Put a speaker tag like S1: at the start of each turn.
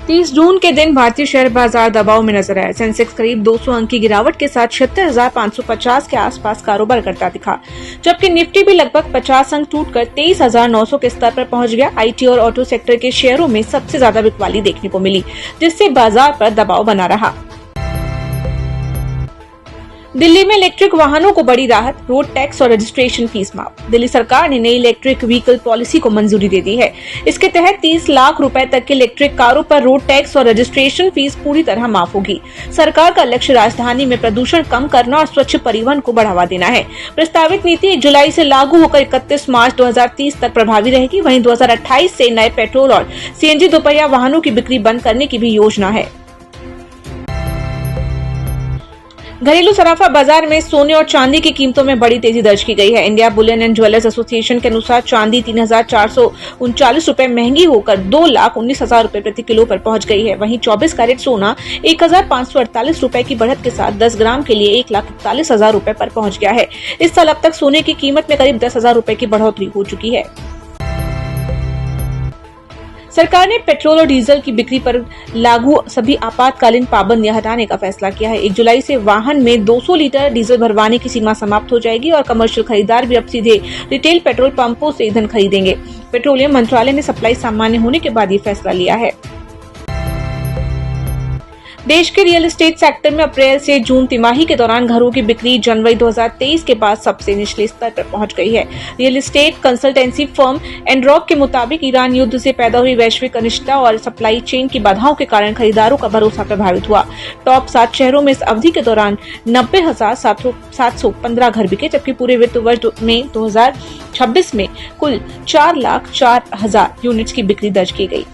S1: 30 जून के दिन भारतीय शेयर बाजार दबाव में नजर आया। सेंसेक्स करीब 200 अंक की गिरावट के साथ 76,550 के आसपास कारोबार करता दिखा, जबकि निफ्टी भी लगभग 50 अंक टूटकर 23,900 के स्तर पर पहुंच गया। आईटी और ऑटो सेक्टर के शेयरों में सबसे ज्यादा बिकवाली देखने को मिली, जिससे बाजार पर दबाव बना रहा। दिल्ली में इलेक्ट्रिक वाहनों को बड़ी राहत, रोड टैक्स और रजिस्ट्रेशन फीस माफ। दिल्ली सरकार ने नई इलेक्ट्रिक व्हीकल पॉलिसी को मंजूरी दे दी है। इसके तहत 30 लाख रुपए तक के इलेक्ट्रिक कारों पर रोड टैक्स और रजिस्ट्रेशन फीस पूरी तरह माफ होगी। सरकार का लक्ष्य राजधानी में प्रदूषण कम करना और स्वच्छ परिवहन को बढ़ावा देना है। प्रस्तावित नीति 1 जुलाई से लागू होकर 31 मार्च 2030 तक प्रभावी रहेगी। वहीं 2028 से नए पेट्रोल और सीएनजी दोपहिया वाहनों की बिक्री बंद करने की भी योजना है। घरेलू सराफा बाजार में सोने और चांदी की कीमतों में बड़ी तेजी दर्ज की गई है। India Boolean and jewellers association के अनुसार चांदी 3,439 रुपए महंगी होकर 2,19,000 रुपए प्रति किलो पर पहुंच गई है। वहीं 24 कैरेट सोना 1,548 रुपए की बढ़त के साथ 10 ग्राम के लिए 1,41,000 रुपए पर पहुंच गया है। इस साल अब तक सोने की कीमत में करीब 10,000 रुपए की बढ़ोतरी हो चुकी है। सरकार ने पेट्रोल और डीजल की बिक्री पर लागू सभी आपातकालीन पाबंदियां हटाने का फैसला किया है। 1 जुलाई से वाहन में 200 लीटर डीजल भरवाने की सीमा समाप्त हो जाएगी और कमर्शियल खरीदार भी अब सीधे रिटेल पेट्रोल पंपों से ईंधन खरीदेंगे। पेट्रोलियम मंत्रालय ने सप्लाई सामान्य होने के बाद ये फैसला लिया है। देश के रियल एस्टेट सेक्टर में अप्रैल से जून तिमाही के दौरान घरों की बिक्री जनवरी 2023 के बाद सबसे निचले स्तर पर पहुंच गई है। Real estate consultancy firm Anarock के मुताबिक ईरान युद्ध से पैदा हुई वैश्विक अनिश्चितता और सप्लाई चेन की बाधाओं के कारण खरीदारों का भरोसा प्रभावित हुआ। टॉप 7 शहरों में इस अवधि के दौरान 90,715 घर बिके, जबकि पूरे वित्त वर्ष में 2026 में कुल 4,04,000 यूनिट्स की बिक्री दर्ज की गई।